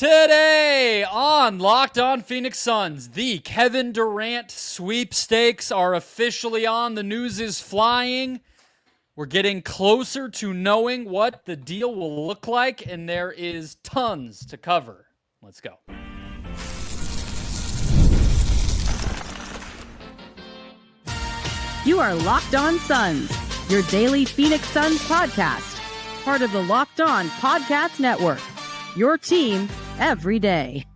Today on Locked On Phoenix Suns, the Kevin Durant Sweepstakes are officially on. The news is flying. We're getting closer to knowing what the deal will look like, and there is tons to cover. Let's go. You are Locked On Suns, your daily Phoenix Suns podcast, part of the Locked On Podcast Network, your team every day.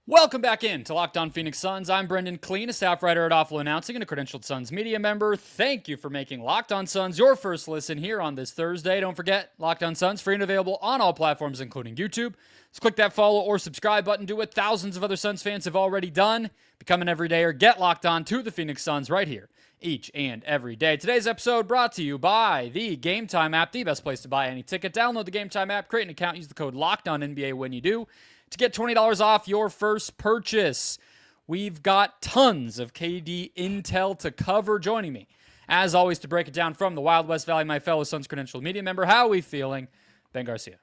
Welcome back in to Locked On Phoenix Suns. I'm Brendon, Kleen, a staff writer at Awful Announcing and a credentialed Suns media member. Thank you for making Locked On Suns your first listen here on this Thursday. Don't forget, Locked On Suns, free and available on all platforms, including YouTube. Just click that follow or subscribe button. Do what thousands of other Suns fans have already done. Become an everydayer. Get locked on to the Phoenix Suns right here each and every day. Today's episode brought to you by the Gametime app, the best place to buy any ticket. Download the Gametime app, create an account, use the code LOCKEDONNBA when you do to get $20 off your first purchase. We've got tons of KD intel to cover. Joining me, as always, to break it down from the Wild West Valley, my fellow Suns credentialed media member. How are we feeling? Ben Garcia.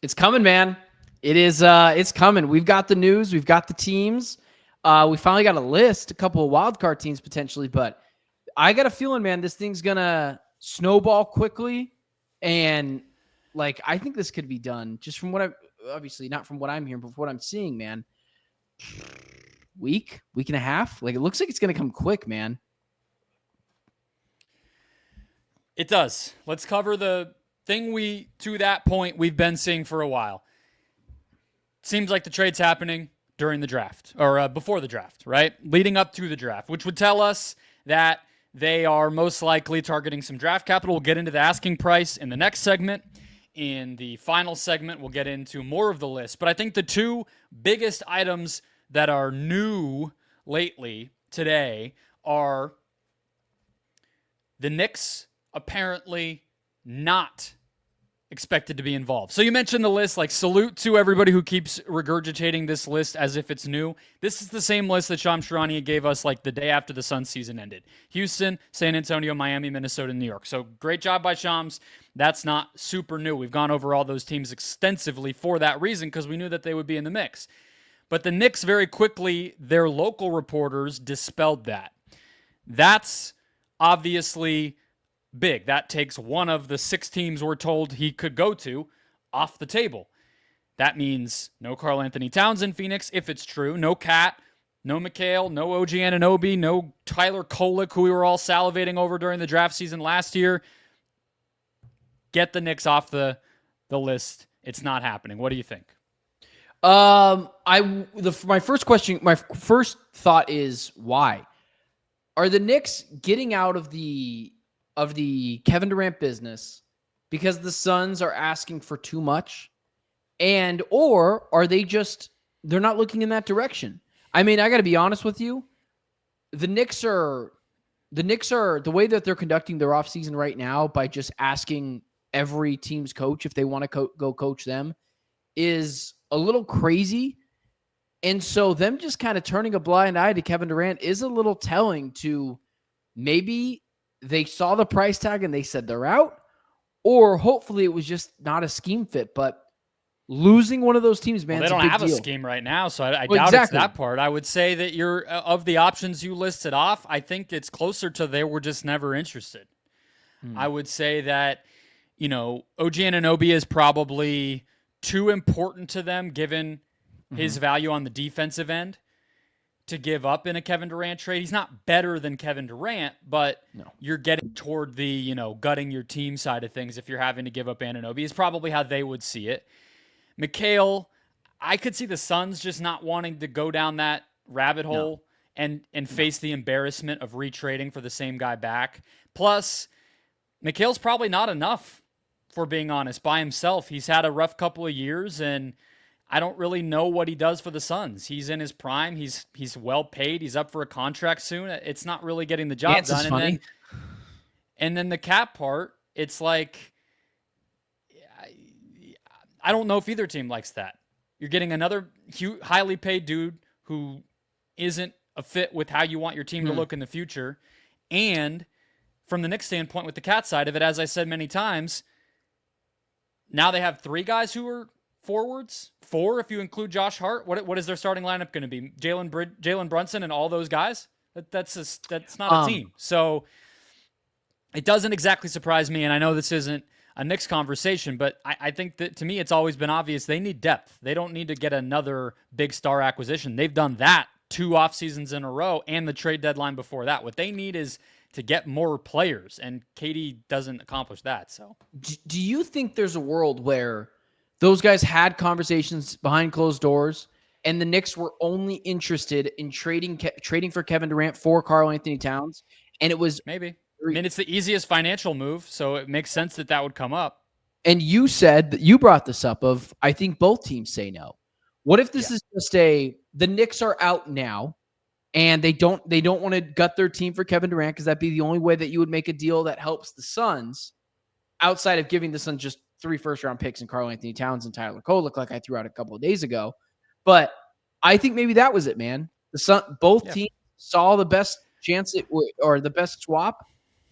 It's coming, man. It's coming. We've got the news. We've got the teams. We finally got a list, a couple of wildcard teams potentially, but I got a feeling, man, this thing's going to snowball quickly. And, I think this could be done just from what obviously not from what I'm hearing, but from what I'm seeing, man. Week and a half. It looks like it's going to come quick, man. It does. Let's cover the thing to that point, we've been seeing for a while. Seems like the trade's happening during the draft, or before the draft, right? Leading up to the draft, which would tell us that they are most likely targeting some draft capital. We'll get into the asking price in the next segment. In the final segment, we'll get into more of the list. But I think the two biggest items that are new lately today are the Knicks apparently not expected to be involved. So you mentioned the list, salute to everybody who keeps regurgitating this list as if it's new. This is the same list that Shams Charania gave us the day after the Suns season ended. Houston, San Antonio, Miami, Minnesota, New York. So great job by Shams. That's not super new. We've gone over all those teams extensively for that reason because we knew that they would be in the mix. But the Knicks very quickly, their local reporters dispelled that. That's obviously big. That takes one of the 6 teams we're told he could go to off the table. That means no Karl Anthony Towns in Phoenix, if it's true. No Cat, no McHale, no OG Anunoby, no Tyler Kolek, who we were all salivating over during the draft season last year. Get the Knicks off the list. It's not happening. What do you think? My first thought is why? Are the Knicks getting out of the Kevin Durant business because the Suns are asking for too much? Or are they're not looking in that direction? I mean, I got to be honest with you. The Knicks are the way that they're conducting their offseason right now by just asking every team's coach if they want to go coach them is a little crazy. And so them just kind of turning a blind eye to Kevin Durant is a little telling to maybe they saw the price tag and they said they're out, or hopefully it was just not a scheme fit. But losing one of those teams, man, they don't have a scheme right now, so I doubt exactly. It's that part. I would say that you're of the options you listed off, I think it's closer to they were just never interested. I would say that, OG Anunoby is probably too important to them given his value on the defensive end to give up in a Kevin Durant trade. He's not better than Kevin Durant, but you're getting toward the, gutting your team side of things if you're having to give up Anunoby is probably how they would see it. McHale, I could see the Suns just not wanting to go down that rabbit hole and face the embarrassment of retrading for the same guy back. Plus, McHale's probably not enough, for being honest, by himself. He's had a rough couple of years, and I don't really know what he does for the Suns. He's in his prime. He's well paid. He's up for a contract soon. It's not really getting the job done. And then the cap part, it's I don't know if either team likes that. You're getting another highly paid dude who isn't a fit with how you want your team to look in the future. And from the Knicks standpoint, with the Cat side of it, as I said many times, now they have 3 guys who are forwards, 4 if you include Josh Hart. What is their starting lineup going to be? Jalen Brunson and all those guys? That's not a team. So it doesn't exactly surprise me, and I know this isn't a Knicks conversation, but I think that to me it's always been obvious they need depth. They don't need to get another big star acquisition. They've done that 2 off seasons in a row and the trade deadline before that. What they need is to get more players, and KD doesn't accomplish that. So, do you think there's a world where those guys had conversations behind closed doors, and the Knicks were only interested in trading for Kevin Durant for Karl Anthony Towns, and it was maybe? I mean, it's the easiest financial move, so it makes sense that would come up. And you said that you brought this up of, I think both teams say no. What if this is just the Knicks are out now and they don't want to gut their team for Kevin Durant because that'd be the only way that you would make a deal that helps the Suns outside of giving the Suns just 3 first-round picks and Karl Anthony Towns and Tyler Kolek like I threw out a couple of days ago. But I think maybe that was it, man. Both teams saw the best chance or the best swap,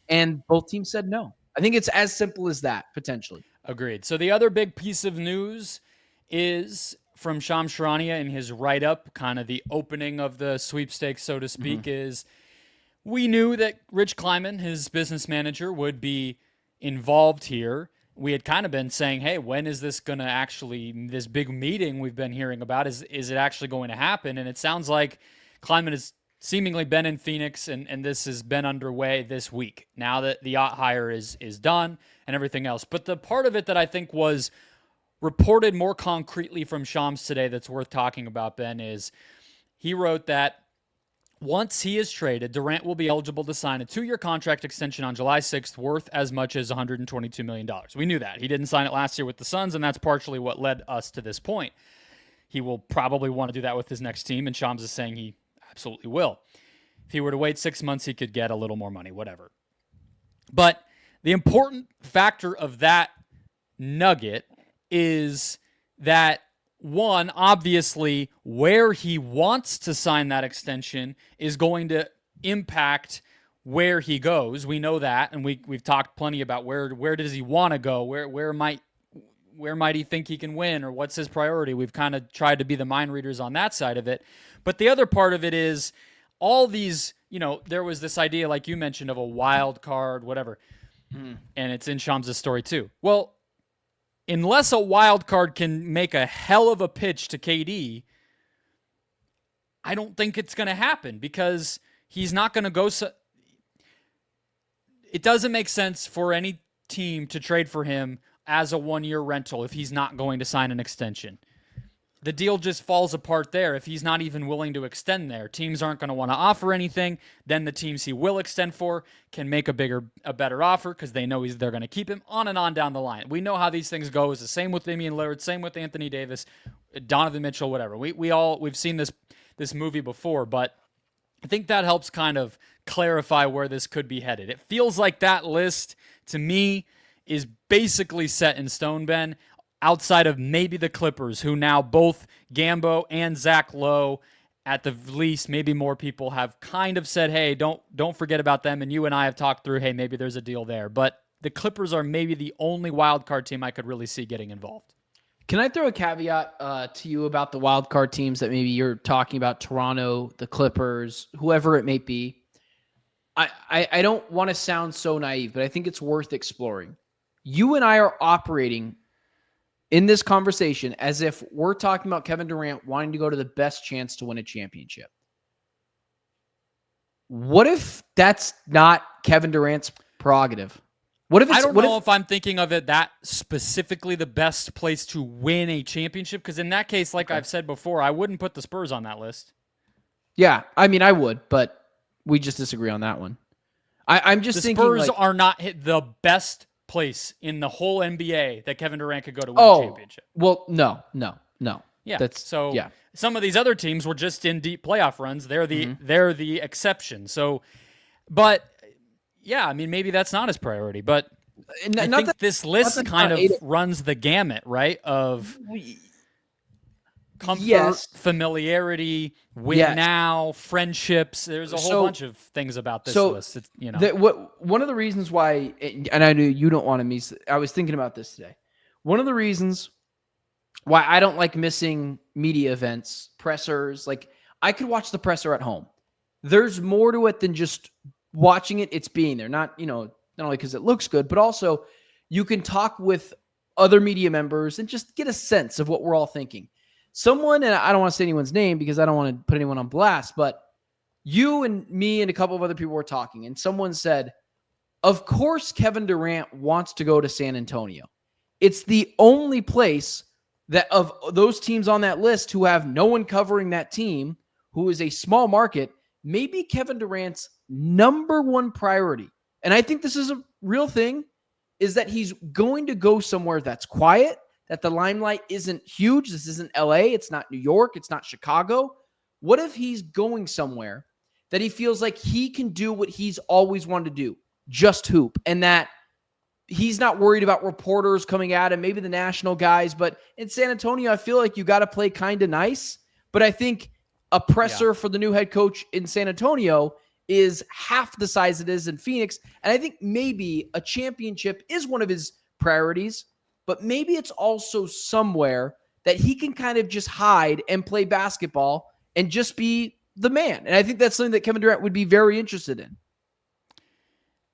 and both teams said no. I think it's as simple as that, potentially. Agreed. So the other big piece of news is from Shams Charania in his write-up, kind of the opening of the sweepstakes, so to speak, is we knew that Rich Kleiman, his business manager, would be involved here. We had kind of been saying, hey, when is this going to actually, this big meeting we've been hearing about, is it actually going to happen? And it sounds like Kleiman has seemingly been in Phoenix, and this has been underway this week, now that the yacht hire is done and everything else. But the part of it that I think was reported more concretely from Shams today that's worth talking about, Ben, is he wrote that once he is traded, Durant will be eligible to sign a 2-year contract extension on July 6th worth as much as $122 million. We knew that. He didn't sign it last year with the Suns, and that's partially what led us to this point. He will probably want to do that with his next team, and Shams is saying he absolutely will. If he were to wait 6 months, he could get a little more money, whatever. But the important factor of that nugget is that, one, obviously, where he wants to sign that extension is going to impact where he goes. We know that, and we've talked plenty about where does he want to go, where might he think he can win, or what's his priority. We've kind of tried to be the mind readers on that side of it. But the other part of it is all these, there was this idea, like you mentioned, of a wild card, whatever. And it's in Shams' story too. Well, unless a wild card can make a hell of a pitch to KD, I don't think it's going to happen because he's not going to go. It doesn't make sense for any team to trade for him as a 1-year rental if he's not going to sign an extension. The deal just falls apart there if he's not even willing to extend there. Teams aren't going to want to offer anything. Then the teams he will extend for can make a better offer because they know they're going to keep him, on and on down the line. We know how these things go. It's the same with Damian Lillard, same with Anthony Davis, Donovan Mitchell, whatever. We've seen this movie before, but I think that helps kind of clarify where this could be headed. It feels like that list to me is basically set in stone, Ben, outside of maybe the Clippers, who now both Gambo and Zach Lowe, at the least, maybe more people have kind of said, hey, don't forget about them. And you and I have talked through, hey, maybe there's a deal there. But the Clippers are maybe the only wild card team I could really see getting involved. Can I throw a caveat to you about the wild card teams that maybe you're talking about, Toronto, the Clippers, whoever it may be? I don't want to sound so naive, but I think it's worth exploring. You and I are operating in this conversation as if we're talking about Kevin Durant wanting to go to the best chance to win a championship. What if that's not Kevin Durant's prerogative? What if it's, I don't know if I'm thinking of it that specifically the best place to win a championship, because in that case, like I've said before, I wouldn't put the Spurs on that list. Yeah, I mean, I would, but we just disagree on that one. I'm just thinking the Spurs are not the best place in the whole NBA that Kevin Durant could go to win a championship. Well, no. Yeah. Some of these other teams were just in deep playoff runs. They're the exception. So, but yeah, I mean, maybe that's not his priority, but I think this list kind of runs the gamut, right? Of comfort, familiarity, win now, friendships. There's a whole bunch of things about this list. It's, one of the reasons why, and I knew you don't want to miss. I was thinking about this today. One of the reasons why I don't like missing media events, pressers. Like, I could watch the presser at home. There's more to it than just watching it. It's being there. Not only because it looks good, but also you can talk with other media members and just get a sense of what we're all thinking. Someone, and I don't want to say anyone's name because I don't want to put anyone on blast, but you and me and a couple of other people were talking, and someone said, of course Kevin Durant wants to go to San Antonio. It's the only place that of those teams on that list who have no one covering that team, who is a small market, maybe Kevin Durant's number one priority, and I think this is a real thing, is that he's going to go somewhere that's quiet, that the limelight isn't huge. This isn't LA. It's not New York. It's not Chicago. What if he's going somewhere that he feels like he can do what he's always wanted to do, just hoop, and that he's not worried about reporters coming at him, maybe the national guys, but in San Antonio, I feel like you got to play kind of nice. But I think a presser for the new head coach in San Antonio is half the size it is in Phoenix. And I think maybe a championship is one of his priorities, but maybe it's also somewhere that he can kind of just hide and play basketball and just be the man. And I think that's something that Kevin Durant would be very interested in.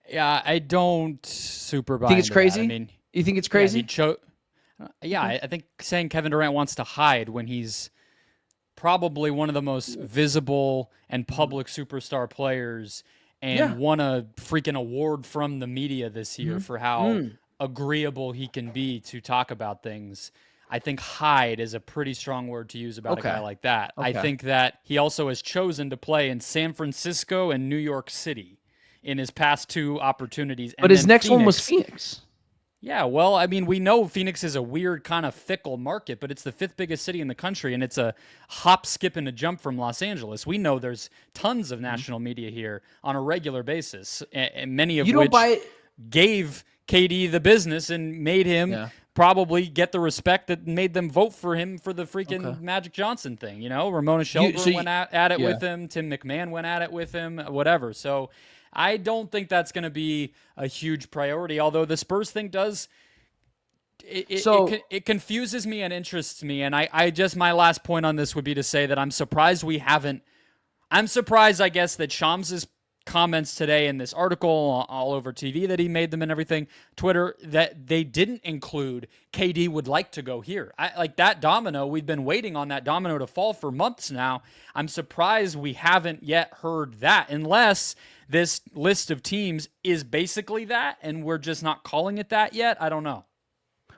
Yeah, I don't super buy Think it's into crazy? that. I mean, You think it's crazy? I think saying Kevin Durant wants to hide when he's probably one of the most visible and public superstar players and won a freaking award from the media this year for how agreeable he can be to talk about things. I think hide is a pretty strong word to use about a guy like that. I think that he also has chosen to play in San Francisco and New York City in his past two opportunities. But his next one was Phoenix. Yeah, well, I mean, we know Phoenix is a weird kind of fickle market, but it's the fifth biggest city in the country, and it's a hop, skip, and a jump from Los Angeles. We know there's tons of national media here on a regular basis, and many of which gave KD the business and made him probably get the respect that made them vote for him for the freaking Magic Johnson thing. You know, Ramona Shelburne went at it with him. Tim McMahon went at it with him, whatever. So I don't think that's going to be a huge priority, although the Spurs thing does. It confuses me and interests me. And I just, my last point on this would be to say that I'm surprised, I guess, that Shams' comments today in this article all over TV that he made them and everything, Twitter, that they didn't include KD would like to go here. Like that domino, we've been waiting on that domino to fall for months now. I'm surprised we haven't yet heard that, unless this list of teams is basically that and we're just not calling it that yet. I don't know.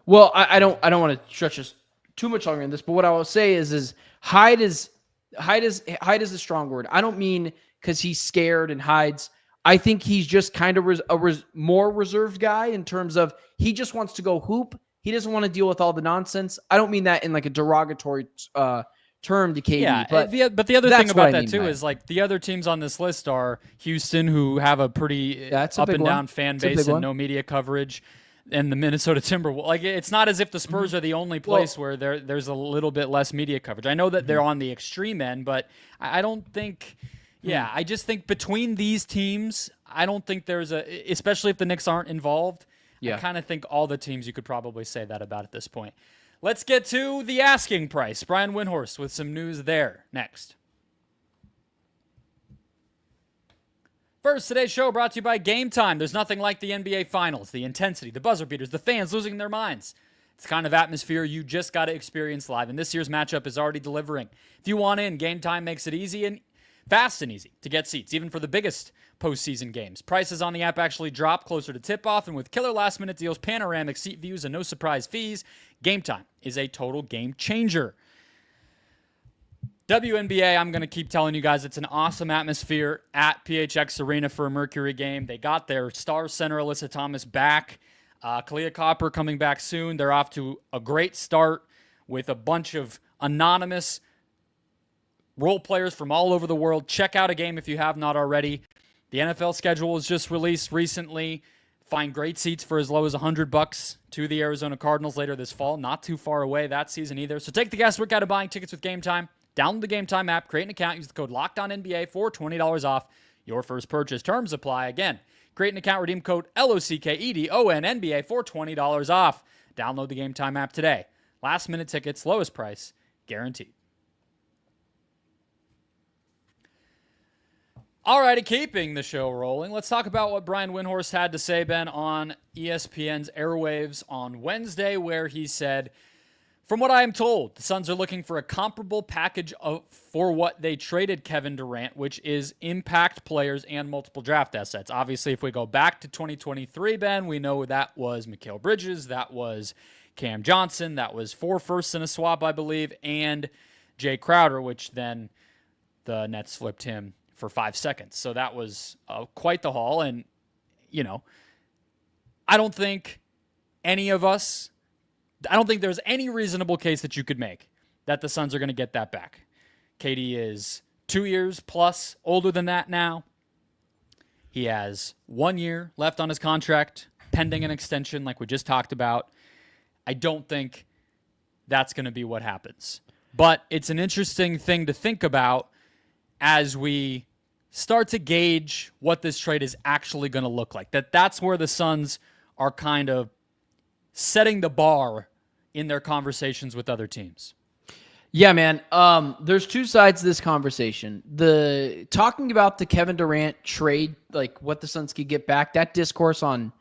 Well, I don't want to stretch us too much longer in this, but what I will say is hide is a strong word. I don't mean because he's scared and hides. I think he's just kind of a more reserved guy in terms of he just wants to go hoop. He doesn't want to deal with all the nonsense. I don't mean that in like a derogatory term to KD. Yeah, but the other thing about that too is like the other teams on this list are Houston, who have a pretty up and down fan base and no media coverage, and the Minnesota Timberwolves. Like, it's not as if the Spurs are the only place where there's a little bit less media coverage. I know that they're on the extreme end, but I don't think. Yeah, I just think between these teams, I don't think there's especially if the Knicks aren't involved. I kind of think all the teams you could probably say that about at this point. Let's get to the asking price. Brian Windhorst with some news there next. First, today's show brought to you by Gametime. There's nothing like the NBA Finals. The intensity, the buzzer beaters, the fans losing their minds. It's the kind of atmosphere you just got to experience live, and this year's matchup is already delivering. If you want in, Gametime makes it easy and fast and easy to get seats, even for the biggest postseason games. Prices on the app actually drop closer to tip-off, and with killer last-minute deals, panoramic seat views, and no surprise fees, Gametime is a total game changer. WNBA, I'm going to keep telling you guys, it's an awesome atmosphere at PHX Arena for a Mercury game. They got their star center, Alyssa Thomas, back. Kalia Copper coming back soon. They're off to a great start with a bunch of anonymous role players from all over the world. Check out a game if you have not already. The NFL schedule was just released recently. Find great seats for as low as $100 to the Arizona Cardinals later this fall. Not too far away that season either. So take the guesswork out of buying tickets with Gametime. Download the Gametime app, create an account, use the code LOCKEDONNBA for $20 off your first purchase. Terms apply. Again, create an account, redeem code LOCKEDONNBA for $20 off. Download the Gametime app today. Last minute tickets, lowest price, guaranteed. All righty, keeping the show rolling, let's talk about what Brian Windhorst had to say, Ben, on ESPN's airwaves on Wednesday, where he said, from what I am told, the Suns are looking for a comparable package for what they traded Kevin Durant, which is impact players and multiple draft assets. Obviously, if we go back to 2023, Ben, we know that was Mikal Bridges, that was Cam Johnson, that was 4 firsts in a swap, I believe, and Jay Crowder, which then the Nets flipped him for 5 seconds. So that was quite the haul. And, I don't think there's any reasonable case that you could make that the Suns are going to get that back. KD is 2 years plus older than that now. He has 1 year left on his contract, pending an extension like we just talked about. I don't think that's going to be what happens. But it's an interesting thing to think about as we start to gauge what this trade is actually going to look like. That's where the Suns are kind of setting the bar in their conversations with other teams. Yeah, man. There's two sides to this conversation. The talking about the Kevin Durant trade, like what the Suns could get back, that discourse on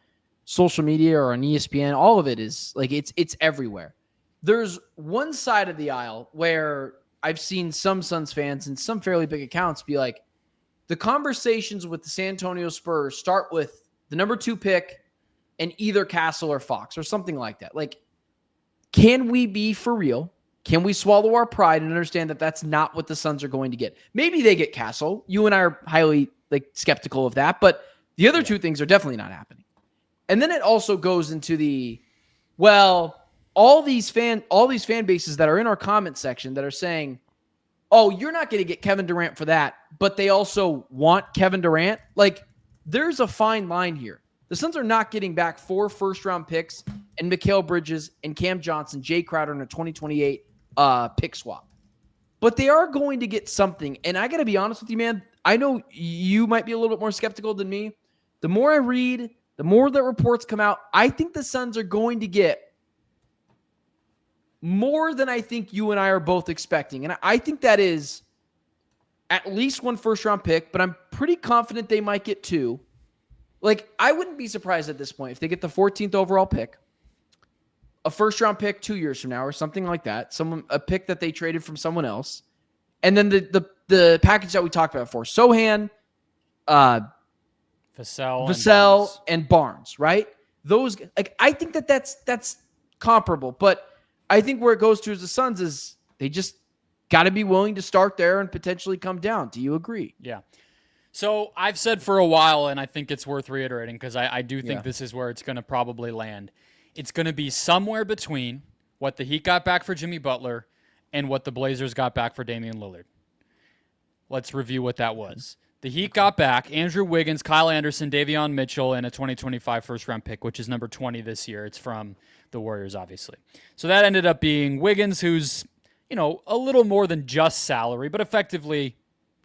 social media or on ESPN, all of it is like it's everywhere. There's one side of the aisle where I've seen some Suns fans and some fairly big accounts be like, the conversations with the San Antonio Spurs start with the number 2 pick and either Castle or Fox or something like that. Like, can we be for real? Can we swallow our pride and understand that that's not what the Suns are going to get? Maybe they get Castle. You and I are highly skeptical of that, but the other two things are definitely not happening. And then it also goes into the, all these fan bases that are in our comment section that are saying, oh, you're not going to get Kevin Durant for that, but they also want Kevin Durant. Like, there's a fine line here. The Suns are not getting back 4 first-round picks and Mikal Bridges and Cam Johnson, Jay Crowder in a 2028 pick swap. But they are going to get something. And I got to be honest with you, man. I know you might be a little bit more skeptical than me. The more I read, the more that reports come out, I think the Suns are going to get more than I think you and I are both expecting. And I think that is at least 1 first-round pick, but I'm pretty confident they might get 2. Like, I wouldn't be surprised at this point if they get the 14th overall pick, a first-round pick 2 years from now or something like that, a pick that they traded from someone else, and then the package that we talked about before, Sohan, Vassell and Barnes, right? Those, like, I think that's comparable, but I think where it goes to as the Suns is they just got to be willing to start there and potentially come down. Do you agree? Yeah. So I've said for a while, and I think it's worth reiterating because I do think this is where it's going to probably land. It's going to be somewhere between what the Heat got back for Jimmy Butler and what the Blazers got back for Damian Lillard. Let's review what that was. The Heat got back Andrew Wiggins, Kyle Anderson, Davion Mitchell, and a 2025 first-round pick, which is number 20 this year. It's from the Warriors, obviously. So that ended up being Wiggins, who's, a little more than just salary, but effectively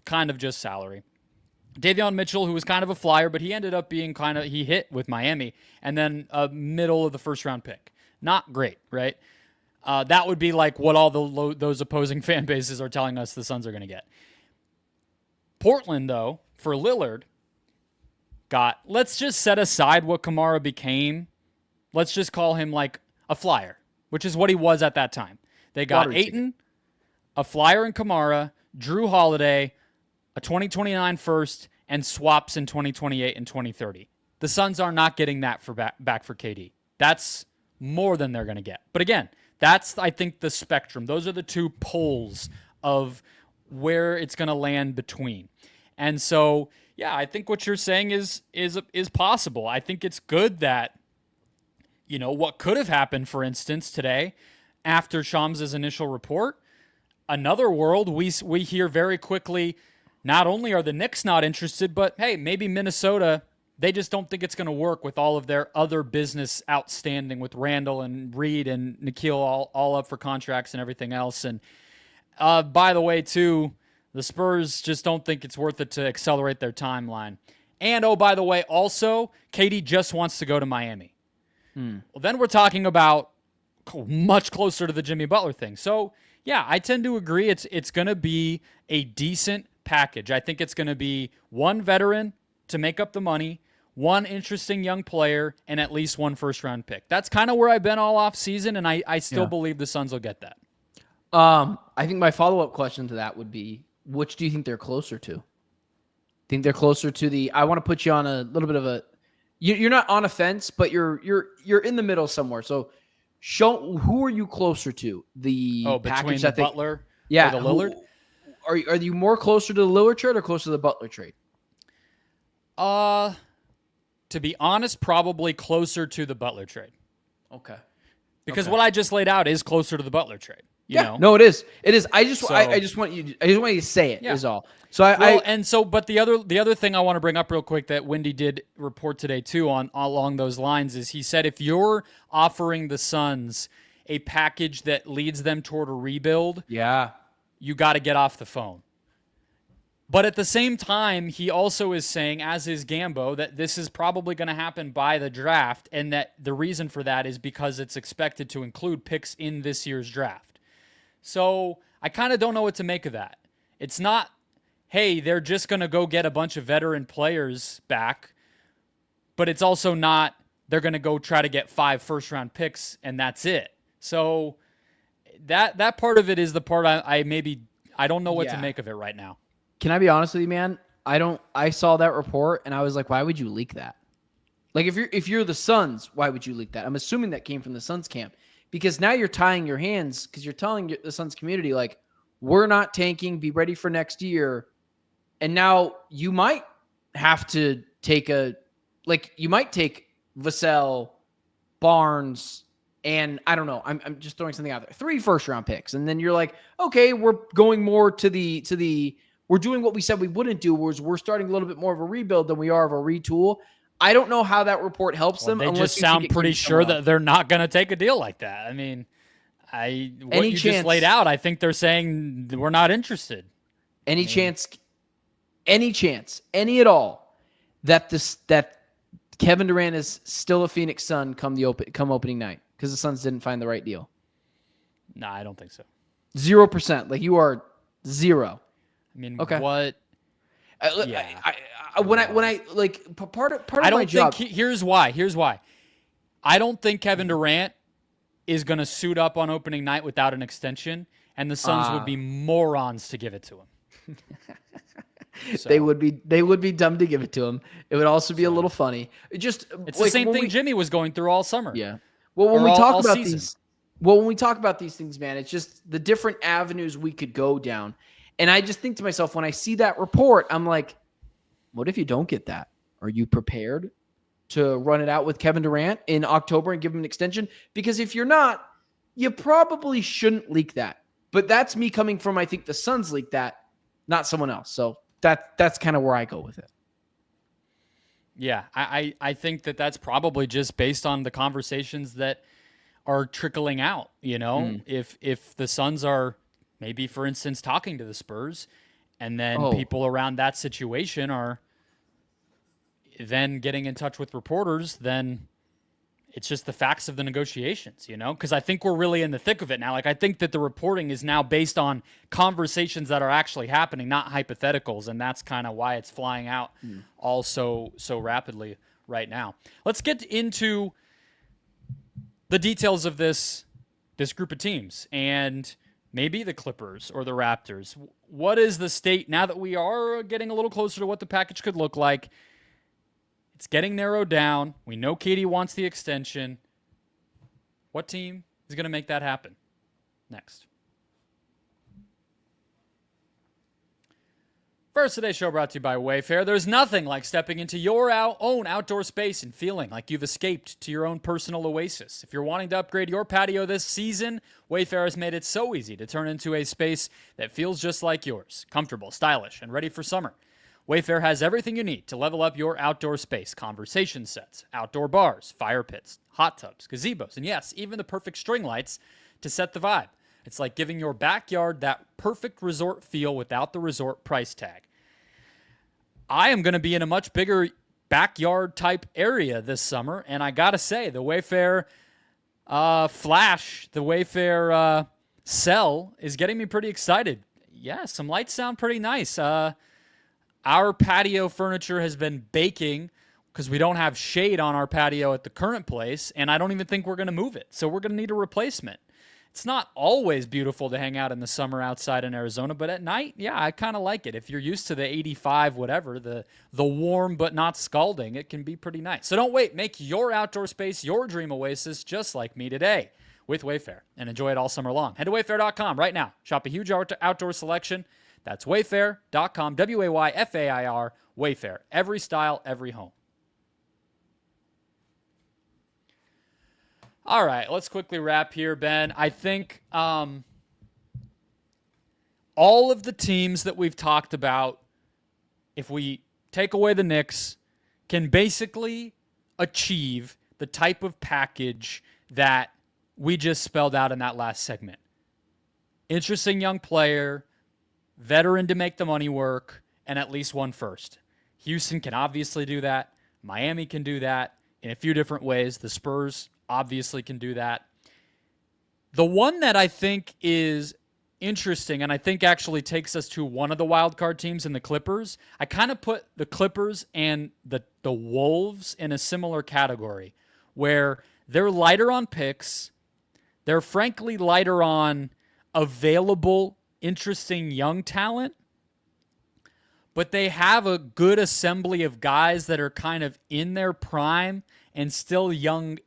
kind of just salary. Davion Mitchell, who was kind of a flyer, but he ended up being he hit with Miami, and then a middle of the first-round pick. Not great, right? That would be like what all those opposing fan bases are telling us the Suns are going to get. Portland, though, for Lillard, let's just set aside what Kamara became. Let's just call him like a flyer, which is what he was at that time. They got Ayton, a flyer in Kamara, Drew Holiday, a 2029 first, and swaps in 2028 and 2030. The Suns are not getting that back for KD. That's more than they're going to get. But again, that's, I think, the spectrum. Those are the two poles of where it's going to land between. And so, yeah, I think what you're saying is possible. I think it's good that, what could have happened, for instance, today after Shams' initial report, another world, we hear very quickly, not only are the Knicks not interested, but, hey, maybe Minnesota, they just don't think it's going to work with all of their other business outstanding with Randall and Reed and Nikhil all up for contracts and everything else. And by the way, too, the Spurs just don't think it's worth it to accelerate their timeline. And, oh, by the way, also, KD just wants to go to Miami. Well, then we're talking about much closer to the Jimmy Butler thing. So, yeah, I tend to agree. It's going to be a decent package. I think it's going to be one veteran to make up the money, one interesting young player, and at least one first-round pick. That's kind of where I've been all off season, and I still believe the Suns will get that. I think my follow-up question to that would be, which do you think they're closer to? Think they're closer to the, I want to put you on a little bit of a, you're not on a fence, but you're in the middle somewhere. So who are you closer to? The between package, I think, Butler or the Lillard? Are you more closer to the Lillard trade or closer to the Butler trade? To be honest, probably closer to the Butler trade. Okay. Because what I just laid out is closer to the Butler trade. You know? No, it is. It is. I just want you to say it. Is all. So but the other thing I want to bring up real quick that Wendy did report today too on along those lines is he said if you're offering the Suns a package that leads them toward a rebuild, you got to get off the phone. But at the same time, he also is saying, as is Gambo, that this is probably going to happen by the draft, and that the reason for that is because it's expected to include picks in this year's draft. So I kind of don't know what to make of that. It's not, hey, they're just going to go get a bunch of veteran players back, but it's also not, they're going to go try to get 5 first-round picks, and that's it. So that part of it is the part I don't know what to make of it right now. Can I be honest with you, man? I saw that report and I was like, why would you leak that? Like if you're the Suns, why would you leak that? I'm assuming that came from the Suns camp because now you're tying your hands because you're telling the Suns community, like, we're not tanking, be ready for next year. And now you might have to take you might take Vassell, Barnes, and I don't know. I'm just throwing something out there. 3 first-round picks. And then you're like, okay, we're going more to the we're doing what we said we wouldn't do, was we're starting a little bit more of a rebuild than we are of a retool. I don't know how that report helps them. They just sound pretty sure that they're not going to take a deal like that. I mean, what you just laid out, I think they're saying we're not interested. Any chance, any at all, that Kevin Durant is still a Phoenix Sun come opening night because the Suns didn't find the right deal? Nah, I don't think so. 0%. Like, you are 0. I mean, okay. What? When I like part of my job. Here's why. I don't think Kevin Durant is going to suit up on opening night without an extension, and the Suns would be morons to give it to him. So. They would be dumb to give it to him. It would also be a little funny. It's the same thing Jimmy was going through all summer. Yeah. Well, when we talk about these things, man, it's just the different avenues we could go down. And I just think to myself, when I see that report, I'm like, what if you don't get that? Are you prepared to run it out with Kevin Durant in October and give him an extension? Because if you're not, you probably shouldn't leak that. But that's me coming from, I think the Suns leaked that, not someone else. So that's kind of where I go with it. Yeah, I think that's probably just based on the conversations that are trickling out. You know, if the Suns are maybe, for instance, talking to the Spurs, and then people around that situation are then getting in touch with reporters, then it's just the facts of the negotiations, you know? Because I think we're really in the thick of it now. Like, I think that the reporting is now based on conversations that are actually happening, not hypotheticals, and that's kind of why it's flying out all so rapidly right now. Let's get into the details of this group of teams, and maybe the Clippers or the Raptors. What is the state now that we are getting a little closer to what the package could look like? It's getting narrowed down. We know KD wants the extension. What team is going to make that happen? Next. First, today's show brought to you by Wayfair. There's nothing like stepping into your own outdoor space and feeling like you've escaped to your own personal oasis. If you're wanting to upgrade your patio this season, Wayfair has made it so easy to turn into a space that feels just like yours. Comfortable, stylish, and ready for summer. Wayfair has everything you need to level up your outdoor space. Conversation sets, outdoor bars, fire pits, hot tubs, gazebos, and yes, even the perfect string lights to set the vibe. It's like giving your backyard that perfect resort feel without the resort price tag. I am going to be in a much bigger backyard type area this summer, and I got to say, the Wayfair Flash, the Wayfair sell is getting me pretty excited. Yeah, some lights sound pretty nice. Our patio furniture has been baking because we don't have shade on our patio at the current place, and I don't even think we're going to move it. So we're going to need a replacement. It's not always beautiful to hang out in the summer outside in Arizona, but at night, yeah, I kind of like it. If you're used to the 85, whatever, the warm but not scalding, it can be pretty nice. So don't wait. Make your outdoor space your dream oasis just like me today with Wayfair and enjoy it all summer long. Head to wayfair.com right now. Shop a huge outdoor selection. That's wayfair.com, Wayfair, Wayfair. Every style, every home. All right, let's quickly wrap here, Ben. I think all of the teams that we've talked about, if we take away the Knicks, can basically achieve the type of package that we just spelled out in that last segment. Interesting young player, veteran to make the money work, and at least one first. Houston can obviously do that. Miami can do that in a few different ways. The Spurs obviously can do that. The one that I think is interesting, and I think actually takes us to one of the wild card teams in the Clippers, I kind of put the Clippers and the Wolves in a similar category, where they're lighter on picks. They're frankly lighter on available, interesting young talent, but they have a good assembly of guys that are kind of in their prime and still younger,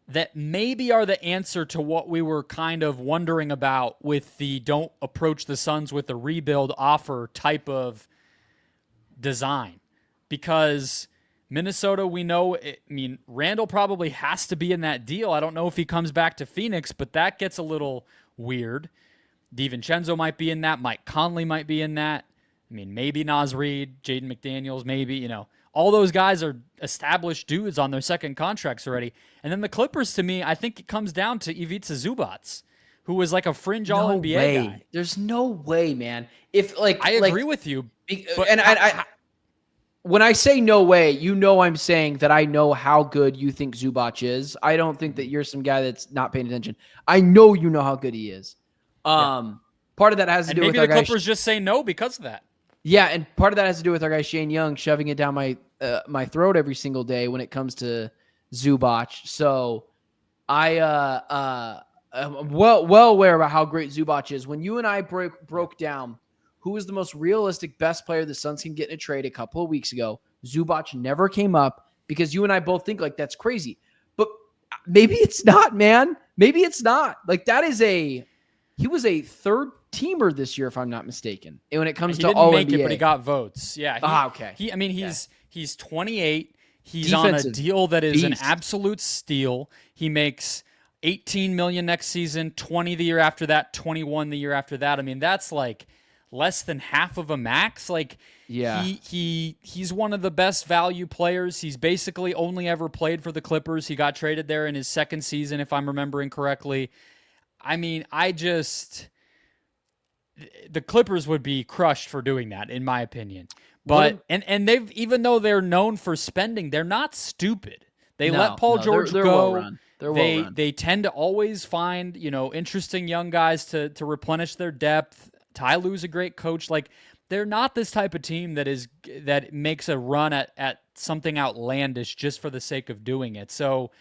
that maybe are the answer to what we were kind of wondering about with the don't approach the Suns with a rebuild offer type of design. Because Minnesota, we know, Randall probably has to be in that deal. I don't know if he comes back to Phoenix, but that gets a little weird. DiVincenzo might be in that. Mike Conley might be in that. Maybe Naz Reid, Jaden McDaniels, maybe, all those guys are established dudes on their second contracts already. And then the Clippers, to me, I think it comes down to Ivica Zubac, who was like a fringe All-NBA guy. There's no way, man. I agree with you. But I when I say no way, I'm saying that I know how good you think Zubac is. I don't think that you're some guy that's not paying attention. I know you know how good he is. Part of that has to do with our guy. Maybe the Clippers just say no because of that. Yeah, and part of that has to do with our guy Shane Young shoving it down my throat every single day when it comes to Zubac. So I'm well aware about how great Zubac is. When you and I broke down who is the most realistic best player the Suns can get in a trade a couple of weeks ago, Zubac never came up because you and I both think like that's crazy. But maybe it's not, man. Maybe it's not. Like he was a third teamer this year, if I'm not mistaken. And when it comes to all NBA, make it, but he got votes. Yeah. Okay. He's 28. He's on a deal that is an absolute steal. He makes $18 million next season, 20 the year after that, 21 the year after that. That's like less than half of a max. Like, yeah, he's one of the best value players. He's basically only ever played for the Clippers. He got traded there in his second season, if I'm remembering correctly. The Clippers would be crushed for doing that, in my opinion. But and they've, even though they're known for spending, they're not stupid. They let Paul George they're go. Well run. They're well run. They tend to always find interesting young guys to replenish their depth. Ty Lue's a great coach. Like, they're not this type of team that makes a run at something outlandish just for the sake of doing it. So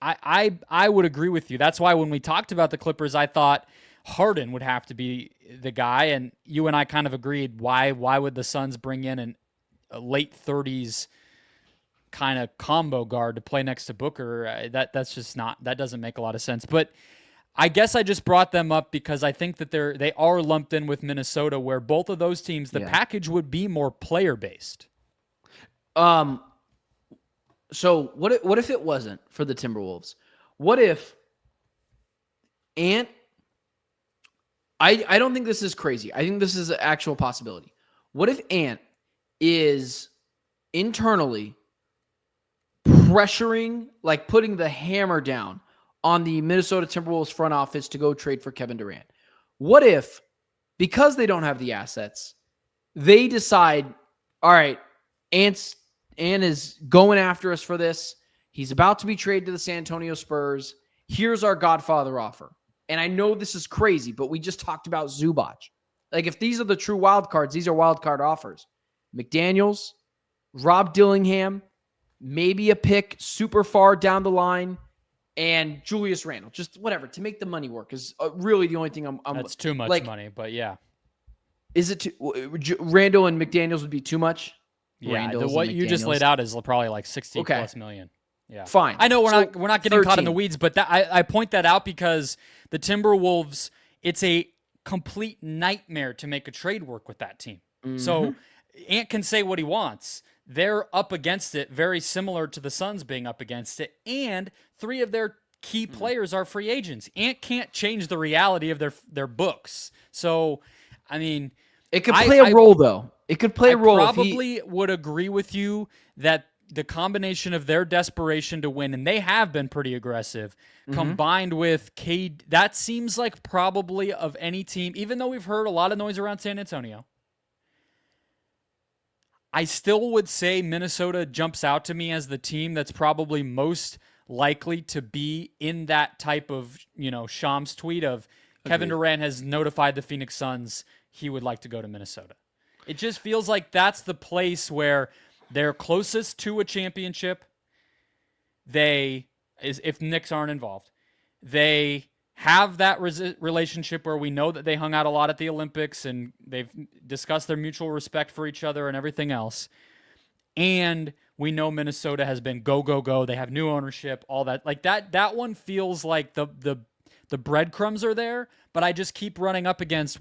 I would agree with you. That's why when we talked about the Clippers, I thought Harden would have to be the guy, and you and I kind of agreed. Why would the Suns bring in a late 30s kind of combo guard to play next to Booker? That's just not, that doesn't make a lot of sense. But I guess I just brought them up because I think that they are lumped in with Minnesota, where both of those teams, the package would be more player based. So what if it wasn't for the Timberwolves? What if Ant? I don't think this is crazy. I think this is an actual possibility. What if Ant is internally pressuring, like putting the hammer down on the Minnesota Timberwolves front office to go trade for Kevin Durant? What if, because they don't have the assets, they decide, all right, Ant is going after us for this. He's about to be traded to the San Antonio Spurs. Here's our Godfather offer. And I know this is crazy, but we just talked about Zubac. Like, if these are the true wild cards, these are wild card offers. McDaniels, Rob Dillingham, maybe a pick super far down the line, and Julius Randle. Just whatever, to make the money work is really the only thing I'm That's too much like, money, but yeah. Is it Randle and McDaniels would be too much? Yeah, Randles what and you just McDaniels. laid out is probably like 60 Okay. plus million. Yeah. Fine. I know we're not getting caught in 13. the weeds, but that I point that out because the Timberwolves, it's a complete nightmare to make a trade work with that team. So Ant can say what he wants. They're up against it, very similar to the Suns being up against it, and 3 of their key players are free agents. Ant can't change the reality of their books. So, I mean, It could play a role, though. It could play a role. I probably would agree with you that the combination of their desperation to win, and they have been pretty aggressive, combined with KD, that seems like probably of any team, even though we've heard a lot of noise around San Antonio, I still would say Minnesota jumps out to me as the team that's probably most likely to be in that type of, Shams tweet of Kevin Durant has notified the Phoenix Suns he would like to go to Minnesota. It just feels like that's the place where they're closest to a championship. If Knicks aren't involved, they have that relationship where we know that they hung out a lot at the Olympics and they've discussed their mutual respect for each other and everything else. And we know Minnesota has been go, go, go. They have new ownership, all that. Like that one feels like the breadcrumbs are there, but I just keep running up against,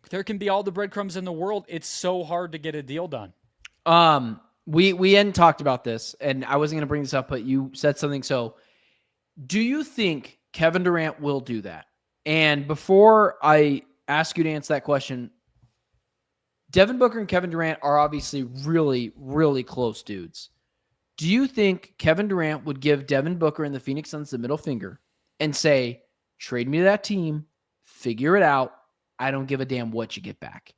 there can be all the breadcrumbs in the world. It's so hard to get a deal done. We hadn't talked about this, and I wasn't going to bring this up, but you said something. So, do you think Kevin Durant will do that? And before I ask you to answer that question, Devin Booker and Kevin Durant are obviously really, really close dudes. Do you think Kevin Durant would give Devin Booker and the Phoenix Suns the middle finger and say, trade me to that team, figure it out, I don't give a damn what you get back?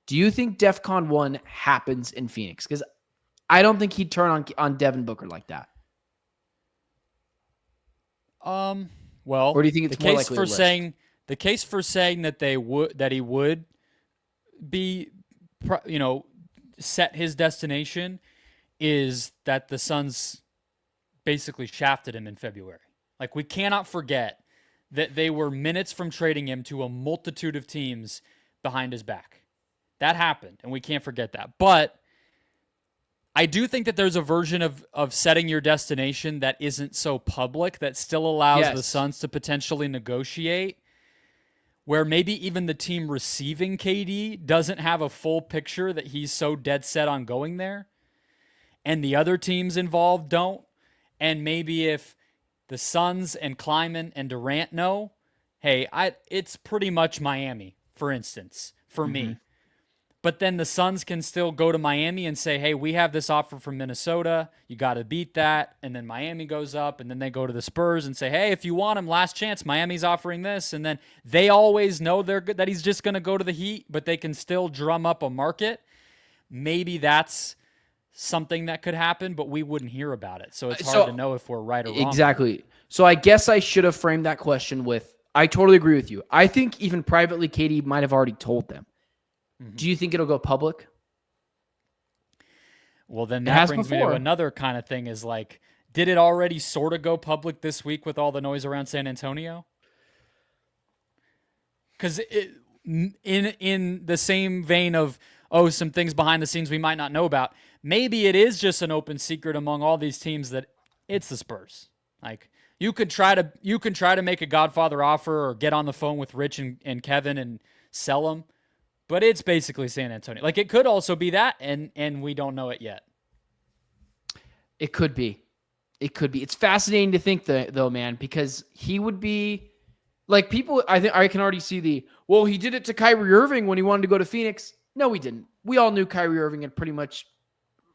Do you think DEFCON 1 happens in Phoenix? Because I don't think he'd turn on Devin Booker like that. Well, or do you think it's more likely the case for saying that he would be, set his destination is that the Suns basically shafted him in February. Like, we cannot forget that they were minutes from trading him to a multitude of teams behind his back. That happened, and we can't forget that. But I do think that there's a version of setting your destination that isn't so public, that still allows the Suns to potentially negotiate, where maybe even the team receiving KD doesn't have a full picture that he's so dead set on going there, and the other teams involved don't. And maybe if the Suns and Kleiman and Durant know, hey, it's pretty much Miami, for instance, for me. But then the Suns can still go to Miami and say, hey, we have this offer from Minnesota. You got to beat that. And then Miami goes up, and then they go to the Spurs and say, hey, if you want him, last chance, Miami's offering this. And then they always know that he's just going to go to the Heat, but they can still drum up a market. Maybe that's something that could happen, but we wouldn't hear about it. So it's hard to know if we're right or wrong. Exactly. So I guess I should have framed that question with, I totally agree with you. I think even privately, KD might have already told them. Do you think it'll go public? Well, then that brings me to another kind of thing is like, did it already sort of go public this week with all the noise around San Antonio? Because in the same vein of, some things behind the scenes we might not know about, maybe it is just an open secret among all these teams that it's the Spurs. Like, you can try to make a Godfather offer or get on the phone with Rich and Kevin and sell them. But it's basically San Antonio. Like, it could also be that, and we don't know it yet. It could be. It's fascinating to think, though, man, because he would be like, people. I think I can already see he did it to Kyrie Irving when he wanted to go to Phoenix. No, he didn't. We all knew Kyrie Irving had pretty much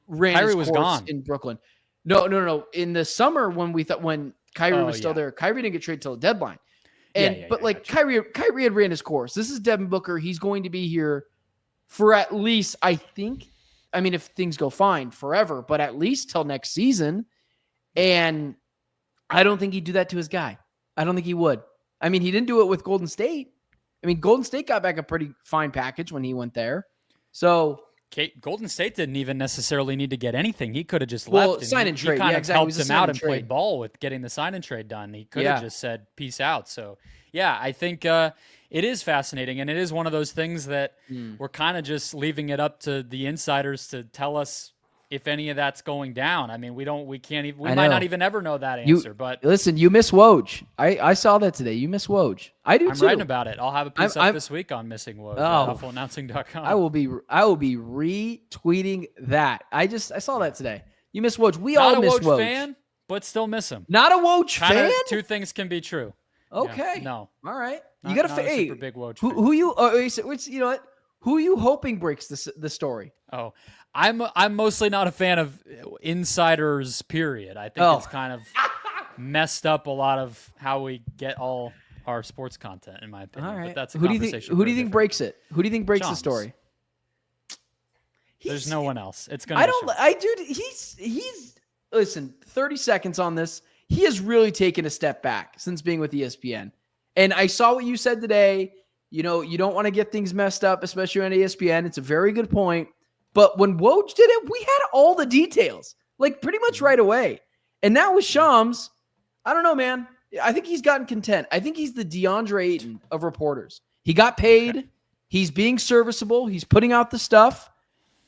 ran his course gone in Brooklyn. No. In the summer when Kyrie was still there, Kyrie didn't get traded till the deadline. Kyrie had ran his course. This is Devin Booker. He's going to be here for at least, I think, if things go fine, forever, but at least till next season. And I don't think he'd do that to his guy. I don't think he would. I mean, he didn't do it with Golden State. I mean, Golden State got back a pretty fine package when he went there. So Golden State didn't even necessarily need to get anything. He could have just well, left. sign and trade. He kind Yeah, of exactly. helped him out and played ball with getting the sign and trade done. He could have just said, peace out. So, yeah, I think it is fascinating. And it is one of those things that we're kind of just leaving it up to the insiders to tell us if any of that's going down. I mean, we might not even ever know that answer. But listen, you miss Woj. I saw that today. You miss Woj. I do I'm too. writing about it. I'll have a piece up this week on missing Woj at awfulannouncing.com. I will be retweeting that. I saw that today. You miss Woj. We Not all miss a Woj Woj. fan, but still miss him. Not a Woj fan? Two things can be true. Okay. Yeah, no. All right. Not, You got a super big Woj fan. Who you you know what? Who are you hoping breaks the story? Oh, I'm mostly not a fan of insiders, period. I think it's kind of messed up a lot of how we get all our sports content, in my opinion. All right. But that's a who do conversation. you think breaks it? Who do you think breaks the story? There's no one else. It's gonna. He's listen. 30 seconds on this. He has really taken a step back since being with ESPN. And I saw what you said today. You know, you don't want to get things messed up, especially on ESPN. It's a very good point. But when Woj did it, we had all the details, like pretty much right away. And now with Shams, I don't know, man. I think he's gotten content. I think he's the DeAndre Ayton of reporters. He got paid. Okay. He's being serviceable. He's putting out the stuff.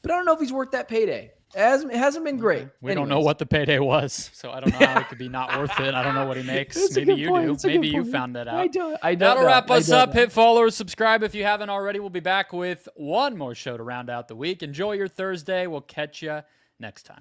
But I don't know if he's worth that payday. It hasn't been great. We don't know what the payday was, so I don't know how it could be not worth it. I don't know what he makes. Maybe you do. Maybe you found that out. I don't. That'll wrap us up. Hit follow or subscribe if you haven't already. We'll be back with one more show to round out the week. Enjoy your Thursday. We'll catch you next time.